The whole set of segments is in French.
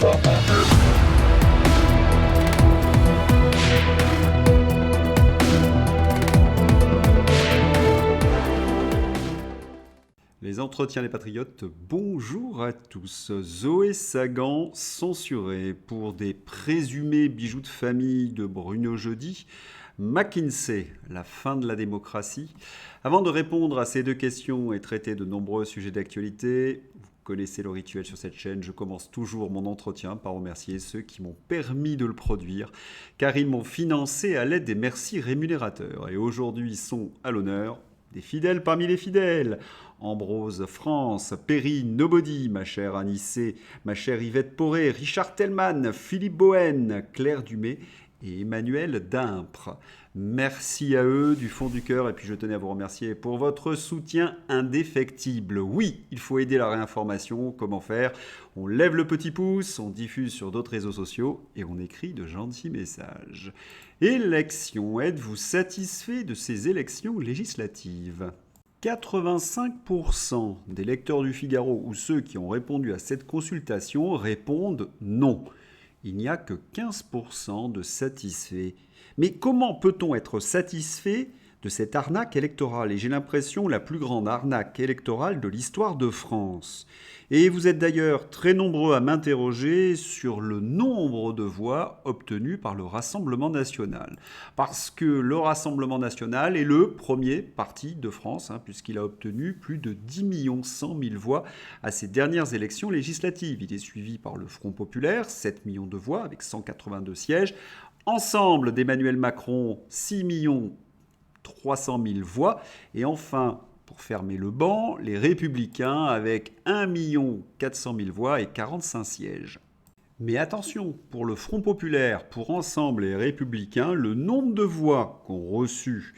Les entretiens des patriotes, bonjour à tous. Zoé Sagan censurée pour des présumés bijoux de famille de Bruno Jeudi. McKinsey, la fin de la démocratie. Avant de répondre à ces deux questions et traiter de nombreux sujets d'actualité, vous connaissez le rituel sur cette chaîne, je commence toujours mon entretien par remercier ceux qui m'ont permis de le produire, car ils m'ont financé à l'aide des merci rémunérateurs. Et aujourd'hui sont à l'honneur des fidèles parmi les fidèles. Ambrose France, Perry Nobody, ma chère Anissé, ma chère Yvette Poré, Richard Tellman, Philippe Bohen, Claire Dumay et Emmanuel Dimpre. Merci à eux du fond du cœur et puis je tenais à vous remercier pour votre soutien indéfectible. Oui, il faut aider la réinformation. Comment faire ? On lève le petit pouce, on diffuse sur d'autres réseaux sociaux et on écrit de gentils messages. Élections. Êtes-vous satisfait de ces élections législatives ? 85% des lecteurs du Figaro ou ceux qui ont répondu à cette consultation répondent non. Il n'y a que 15% de satisfaits. Mais comment peut-on être satisfait de cette arnaque électorale ? Et j'ai l'impression la plus grande arnaque électorale de l'histoire de France. Et vous êtes d'ailleurs très nombreux à m'interroger sur le nombre de voix obtenues par le Rassemblement national. Parce que le Rassemblement national est le premier parti de France, puisqu'il a obtenu plus de 10 100 000 voix à ces dernières élections législatives. Il est suivi par le Front populaire, 7 millions de voix avec 182 sièges. Ensemble d'Emmanuel Macron, 6 300 000 voix. Et enfin, pour fermer le banc, les Républicains avec 1 400 000 voix et 45 sièges. Mais attention, pour le Front populaire, pour Ensemble et les Républicains, le nombre de voix qu'ont reçu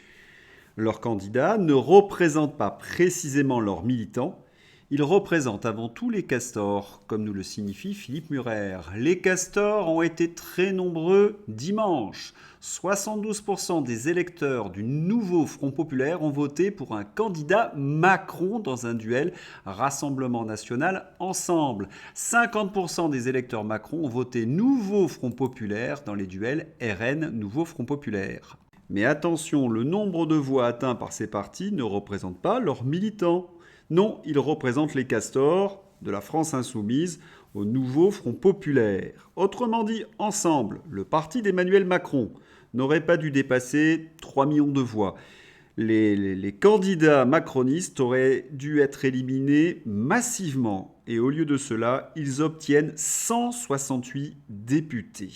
leurs candidats ne représente pas précisément leurs militants. Il représente avant tout les castors, comme nous le signifie Philippe Murer. Les castors ont été très nombreux dimanche. 72% des électeurs du nouveau Front populaire ont voté pour un candidat Macron dans un duel Rassemblement national ensemble. 50% des électeurs Macron ont voté nouveau Front populaire dans les duels RN nouveau Front populaire. Mais attention, le nombre de voix atteints par ces partis ne représente pas leurs militants. Non, ils représentent les castors de la France insoumise au nouveau Front populaire. Autrement dit, Ensemble, le parti d'Emmanuel Macron, n'aurait pas dû dépasser 3 millions de voix. Les candidats macronistes auraient dû être éliminés massivement. Et au lieu de cela, ils obtiennent 168 députés.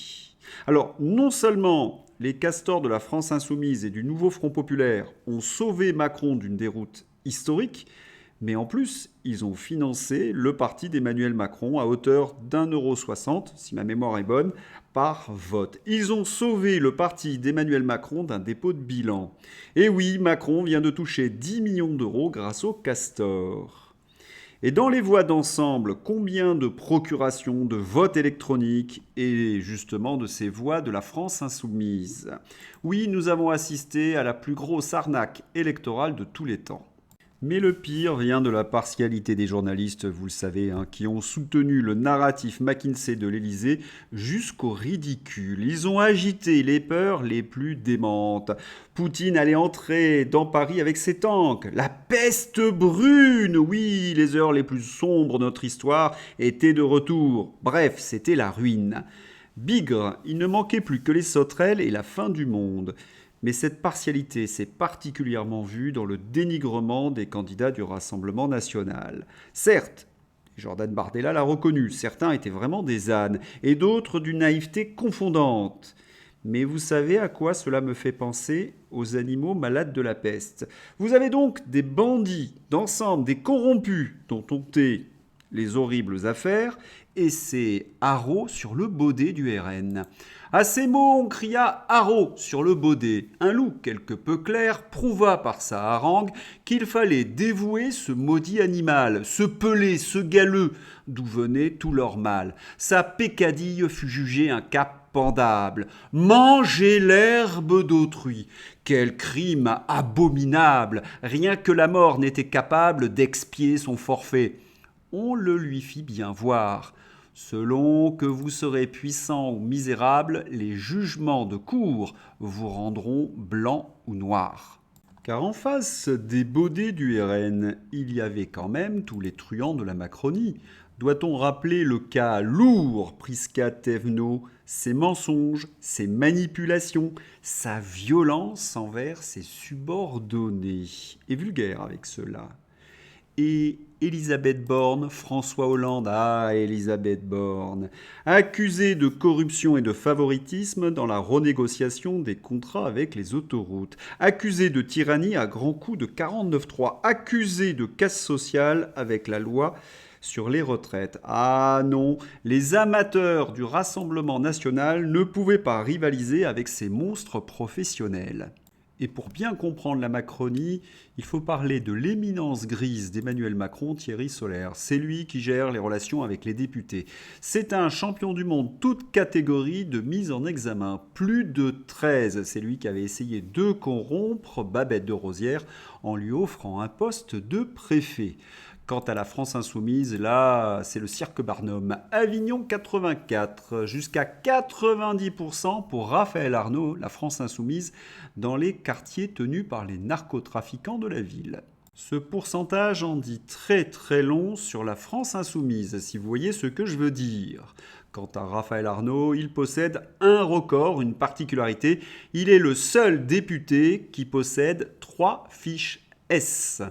Alors, non seulement les castors de la France insoumise et du nouveau Front populaire ont sauvé Macron d'une déroute historique, mais en plus, ils ont financé le parti d'Emmanuel Macron à hauteur d'1,60 €, si ma mémoire est bonne, par vote. Ils ont sauvé le parti d'Emmanuel Macron d'un dépôt de bilan. Et oui, Macron vient de toucher 10 millions d'euros grâce aux castors. Et dans les voix d'Ensemble, combien de procurations, de votes électroniques et justement de ces voix de la France insoumise ? Oui, nous avons assisté à la plus grosse arnaque électorale de tous les temps. Mais le pire vient de la partialité des journalistes, vous le savez, qui ont soutenu le narratif McKinsey de l'Élysée jusqu'au ridicule. Ils ont agité les peurs les plus démentes. Poutine allait entrer dans Paris avec ses tanks. La peste brune, oui, les heures les plus sombres de notre histoire étaient de retour. Bref, c'était la ruine. Bigre, il ne manquait plus que les sauterelles et la fin du monde. Mais cette partialité s'est particulièrement vue dans le dénigrement des candidats du Rassemblement national. Certes, Jordan Bardella l'a reconnu, certains étaient vraiment des ânes, et d'autres d'une naïveté confondante. Mais vous savez à quoi cela me fait penser ? Aux animaux malades de la peste. Vous avez donc des bandits d'Ensemble, des corrompus dont on tait les horribles affaires, et c'est haro sur le baudet du RN. À ces mots, on cria haro sur le baudet. Un loup quelque peu clair prouva par sa harangue qu'il fallait dévouer ce maudit animal, ce pelé, ce galeux, d'où venait tout leur mal. Sa peccadille fut jugée un cap pendable. Manger l'herbe d'autrui. Quel crime abominable! Rien que la mort n'était capable d'expier son forfait. On le lui fit bien voir. Selon que vous serez puissant ou misérable, les jugements de cour vous rendront blanc ou noir. Car en face des baudets du RN, il y avait quand même tous les truands de la Macronie. Doit-on rappeler le cas lourd Prisca Thévenot, ses mensonges, ses manipulations, sa violence envers ses subordonnés, et vulgaire avec cela. Et Elisabeth Borne, François Hollande, Elisabeth Borne, accusée de corruption et de favoritisme dans la renégociation des contrats avec les autoroutes, accusée de tyrannie à grands coups de 49.3, accusée de casse sociale avec la loi sur les retraites. Ah non, les amateurs du Rassemblement national ne pouvaient pas rivaliser avec ces monstres professionnels. Et pour bien comprendre la Macronie, il faut parler de l'éminence grise d'Emmanuel Macron, Thierry Solère. C'est lui qui gère les relations avec les députés. C'est un champion du monde, toute catégorie de mise en examen. Plus de 13. C'est lui qui avait essayé de corrompre Babette de Rosière en lui offrant un poste de préfet. Quant à la France insoumise, là, c'est le cirque Barnum. Avignon 84, jusqu'à 90% pour Raphaël Arnaud, la France insoumise, dans les quartiers tenus par les narcotrafiquants de la ville. Ce pourcentage en dit très très long sur la France insoumise, si vous voyez ce que je veux dire. Quant à Raphaël Arnaud, il possède un record, une particularité. Il est le seul député qui possède 3 fiches S.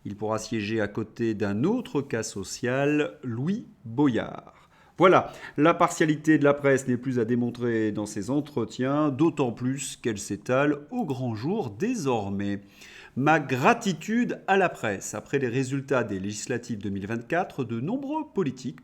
Il pourra siéger à côté d'un autre cas social, Louis Boyard. Voilà, la partialité de la presse n'est plus à démontrer dans ses entretiens, d'autant plus qu'elle s'étale au grand jour désormais. Ma gratitude à la presse. Après les résultats des législatives 2024, de nombreux politiques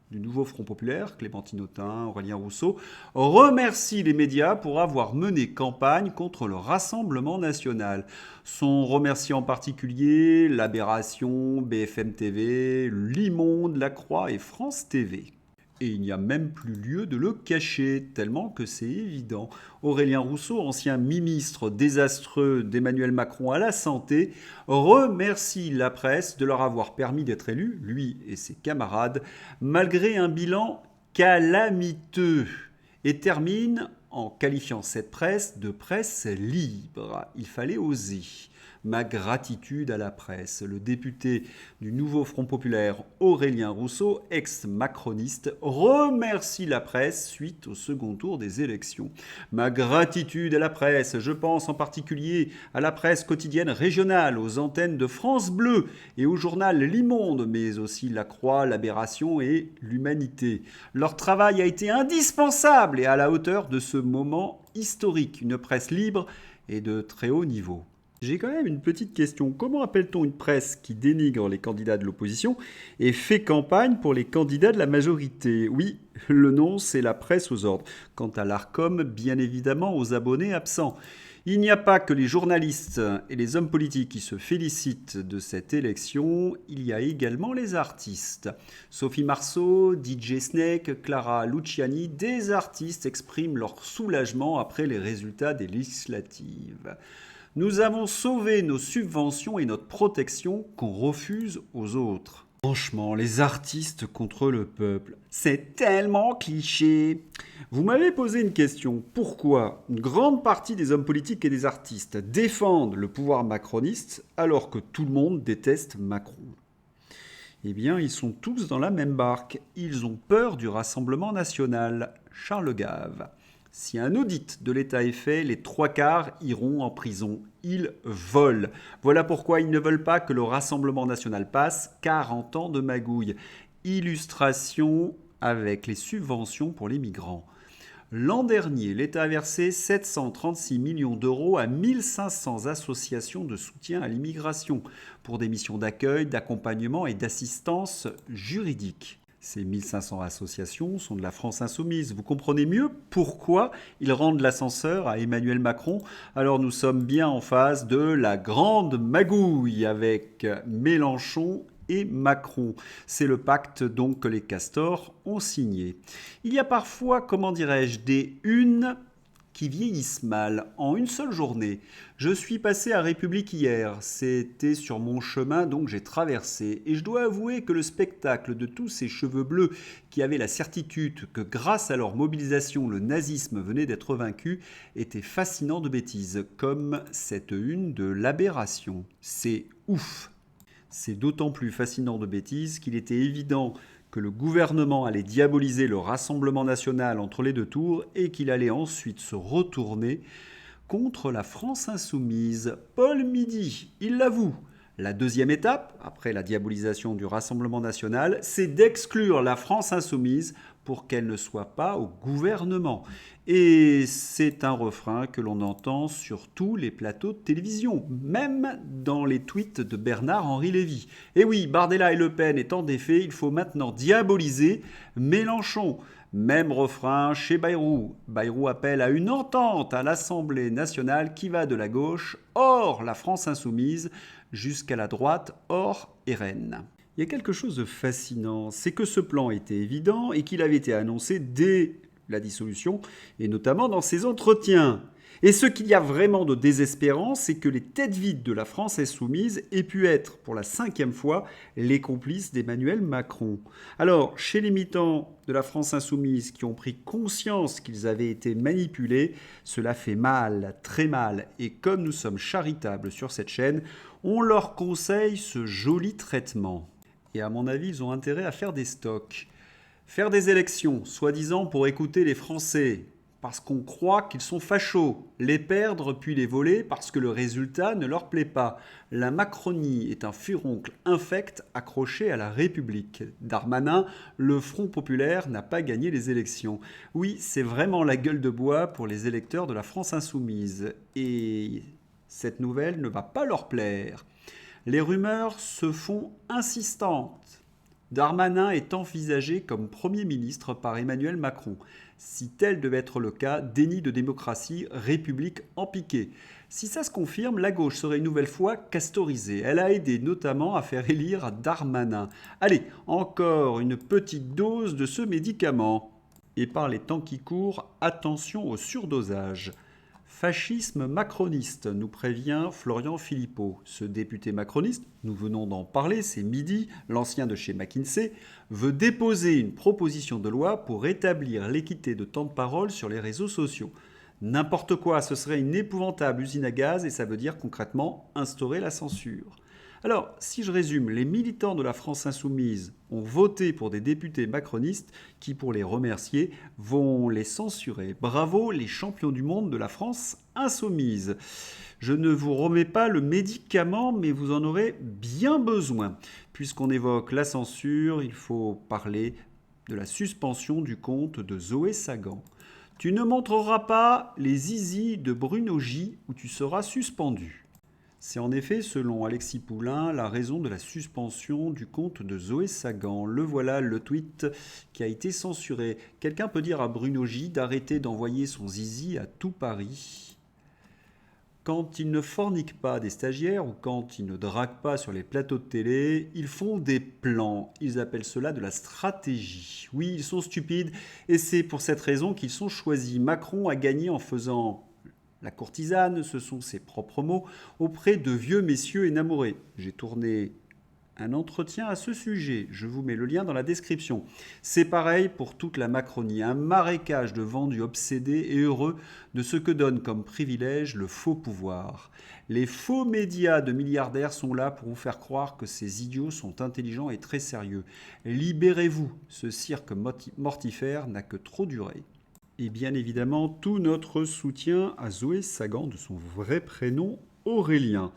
du nouveau Front populaire, Clémentine Autain, Aurélien Rousseau, remercie les médias pour avoir mené campagne contre le Rassemblement national. Sont remerciés en particulier L'Aberration, BFM TV, L'Imonde, La Croix et France TV. Et il n'y a même plus lieu de le cacher, tellement que c'est évident. Aurélien Rousseau, ancien ministre désastreux d'Emmanuel Macron à la santé, remercie la presse de leur avoir permis d'être élus, lui et ses camarades, malgré un bilan calamiteux, et termine en qualifiant cette presse de presse libre. Il fallait oser. Ma gratitude à la presse. Le député du nouveau Front populaire, Aurélien Rousseau, ex-macroniste, remercie la presse suite au second tour des élections. Ma gratitude à la presse. Je pense en particulier à la presse quotidienne régionale, aux antennes de France Bleu et au journal L'Imonde, mais aussi La Croix, L'Aberration et L'Humanité. Leur travail a été indispensable et à la hauteur de ce moment historique. Une presse libre et de très haut niveau. J'ai quand même une petite question. Comment appelle-t-on une presse qui dénigre les candidats de l'opposition et fait campagne pour les candidats de la majorité? Oui, le nom, c'est la presse aux ordres. Quant à l'ARCOM, bien évidemment aux abonnés absents. Il n'y a pas que les journalistes et les hommes politiques qui se félicitent de cette élection, il y a également les artistes. Sophie Marceau, DJ Snake, Clara Luciani, des artistes expriment leur soulagement après les résultats des législatives. Nous avons sauvé nos subventions et notre protection qu'on refuse aux autres. Franchement, les artistes contre le peuple, c'est tellement cliché. Vous m'avez posé une question. Pourquoi une grande partie des hommes politiques et des artistes défendent le pouvoir macroniste alors que tout le monde déteste Macron? Eh bien, ils sont tous dans la même barque. Ils ont peur du Rassemblement national. Charles Gave. Si un audit de l'État est fait, les 3/4 iront en prison. Ils volent. Voilà pourquoi ils ne veulent pas que le Rassemblement national passe. 40 ans de magouille. Illustration avec les subventions pour les migrants. L'an dernier, l'État a versé 736 millions d'euros à 1500 associations de soutien à l'immigration pour des missions d'accueil, d'accompagnement et d'assistance juridique. Ces 1500 associations sont de la France insoumise. Vous comprenez mieux pourquoi ils rendent l'ascenseur à Emmanuel Macron. Alors nous sommes bien en face de la grande magouille avec Mélenchon et Macron. C'est le pacte donc que les castors ont signé. Il y a parfois, comment dirais-je, des unes qui vieillissent mal en une seule journée. Je suis passé à République hier, c'était sur mon chemin donc j'ai traversé et je dois avouer que le spectacle de tous ces cheveux bleus qui avaient la certitude que grâce à leur mobilisation le nazisme venait d'être vaincu était fascinant de bêtises, comme cette une de l'Aberration. C'est ouf! C'est d'autant plus fascinant de bêtises qu'il était évident que le gouvernement allait diaboliser le Rassemblement national entre les deux tours et qu'il allait ensuite se retourner contre la France insoumise. Paul Midi, il l'avoue. La deuxième étape, après la diabolisation du Rassemblement national, c'est d'exclure la France insoumise pour qu'elle ne soit pas au gouvernement. Et c'est un refrain que l'on entend sur tous les plateaux de télévision, même dans les tweets de Bernard-Henri Lévy. Et oui, Bardella et Le Pen étant défaits, il faut maintenant diaboliser Mélenchon. Même refrain chez Bayrou. Bayrou appelle à une entente à l'Assemblée nationale qui va de la gauche, hors la France insoumise, jusqu'à la droite, hors RN. Il y a quelque chose de fascinant, c'est que ce plan était évident et qu'il avait été annoncé dès la dissolution, et notamment dans ses entretiens. Et ce qu'il y a vraiment de désespérant, c'est que les têtes vides de la France insoumise aient pu être, pour la 5e fois, les complices d'Emmanuel Macron. Alors, chez les militants de la France insoumise qui ont pris conscience qu'ils avaient été manipulés, cela fait mal, très mal. Et comme nous sommes charitables sur cette chaîne, on leur conseille ce joli traitement. Et à mon avis, ils ont intérêt à faire des stocks. Faire des élections, soi-disant pour écouter les Français, parce qu'on croit qu'ils sont fachos, les perdre puis les voler parce que le résultat ne leur plaît pas. La Macronie est un furoncle infect accroché à la République. Darmanin, le Front populaire n'a pas gagné les élections. Oui, c'est vraiment la gueule de bois pour les électeurs de la France insoumise. Et cette nouvelle ne va pas leur plaire. Les rumeurs se font insistantes. Darmanin est envisagé comme Premier ministre par Emmanuel Macron. Si tel devait être le cas, déni de démocratie, République en piqué. Si ça se confirme, la gauche serait une nouvelle fois castorisée. Elle a aidé notamment à faire élire Darmanin. Allez, encore une petite dose de ce médicament. Et par les temps qui courent, attention au surdosage. Fascisme macroniste, nous prévient Florian Philippot. Ce député macroniste, nous venons d'en parler, c'est Midi, l'ancien de chez McKinsey, veut déposer une proposition de loi pour rétablir l'équité de temps de parole sur les réseaux sociaux. N'importe quoi, ce serait une épouvantable usine à gaz et ça veut dire concrètement instaurer la censure. Alors, si je résume, les militants de la France insoumise ont voté pour des députés macronistes qui, pour les remercier, vont les censurer. Bravo les champions du monde de la France insoumise. Je ne vous remets pas le médicament, mais vous en aurez bien besoin. Puisqu'on évoque la censure, il faut parler de la suspension du compte de Zoé Sagan. Tu ne montreras pas les zizi de Bruno J ou tu seras suspendu. C'est en effet, selon Alexis Poulain, la raison de la suspension du compte de Zoé Sagan. Le voilà, le tweet qui a été censuré. Quelqu'un peut dire à Bruno J d'arrêter d'envoyer son zizi à tout Paris. Quand ils ne forniquent pas des stagiaires ou quand ils ne draguent pas sur les plateaux de télé, ils font des plans. Ils appellent cela de la stratégie. Oui, ils sont stupides et c'est pour cette raison qu'ils sont choisis. Macron a gagné en faisant la courtisane, ce sont ses propres mots, auprès de vieux messieurs énamourés. J'ai tourné un entretien à ce sujet, je vous mets le lien dans la description. C'est pareil pour toute la Macronie, un marécage de vendus obsédés et heureux de ce que donne comme privilège le faux pouvoir. Les faux médias de milliardaires sont là pour vous faire croire que ces idiots sont intelligents et très sérieux. Libérez-vous, ce cirque mortifère n'a que trop duré. Et bien évidemment, tout notre soutien à Zoé Sagan, de son vrai prénom Aurélien.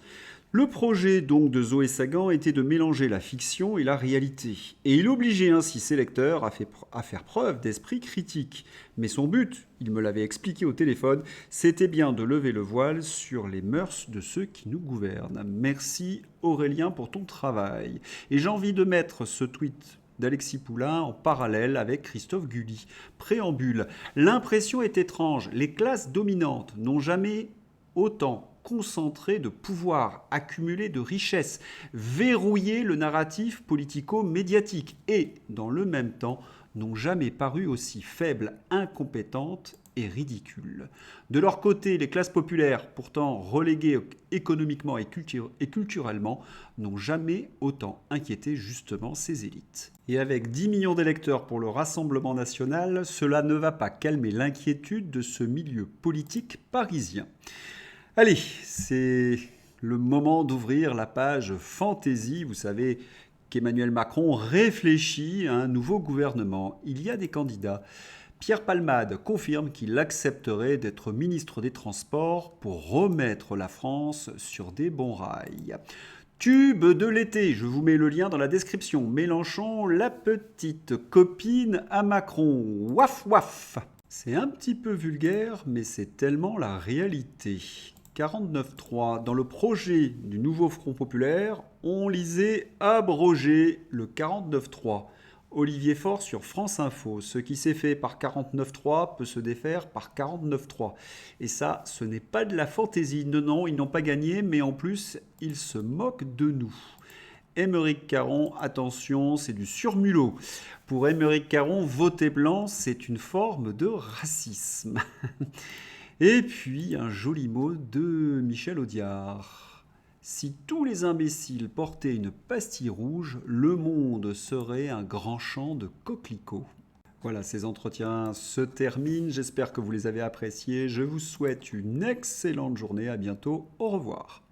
Le projet donc de Zoé Sagan était de mélanger la fiction et la réalité. Et il obligeait ainsi ses lecteurs à faire preuve d'esprit critique. Mais son but, il me l'avait expliqué au téléphone, c'était bien de lever le voile sur les mœurs de ceux qui nous gouvernent. Merci Aurélien pour ton travail. Et j'ai envie de mettre ce tweet d'Alexis Poulain en parallèle avec Christophe Gulli. Préambule. L'impression est étrange. Les classes dominantes n'ont jamais autant concentré de pouvoir, accumulé de richesses, verrouillé le narratif politico-médiatique et, dans le même temps, n'ont jamais paru aussi faibles, incompétentes et ridicules. De leur côté, les classes populaires, pourtant reléguées économiquement et culturellement, n'ont jamais autant inquiété justement ces élites. Et avec 10 millions d'électeurs pour le Rassemblement national, cela ne va pas calmer l'inquiétude de ce milieu politique parisien. Allez, c'est le moment d'ouvrir la page fantaisie. Vous savez qu'Emmanuel Macron réfléchit à un nouveau gouvernement. Il y a des candidats. Pierre Palmade confirme qu'il accepterait d'être ministre des Transports pour remettre la France sur des bons rails. Tube de l'été, je vous mets le lien dans la description. Mélenchon, la petite copine à Macron. Waf waf. C'est un petit peu vulgaire, mais c'est tellement la réalité. 49.3. Dans le projet du nouveau Front Populaire, on lisait abroger le 49.3. Olivier Faure sur France Info. Ce qui s'est fait par 49.3 peut se défaire par 49.3. Et ça, ce n'est pas de la fantaisie. Non, non, ils n'ont pas gagné, mais en plus, ils se moquent de nous. Aymeric Caron, attention, c'est du surmulot. Pour Aymeric Caron, voter blanc, c'est une forme de racisme. Et puis, un joli mot de Michel Audiard. Si tous les imbéciles portaient une pastille rouge, le monde serait un grand champ de coquelicots. Voilà, ces entretiens se terminent. J'espère que vous les avez appréciés. Je vous souhaite une excellente journée. À bientôt. Au revoir.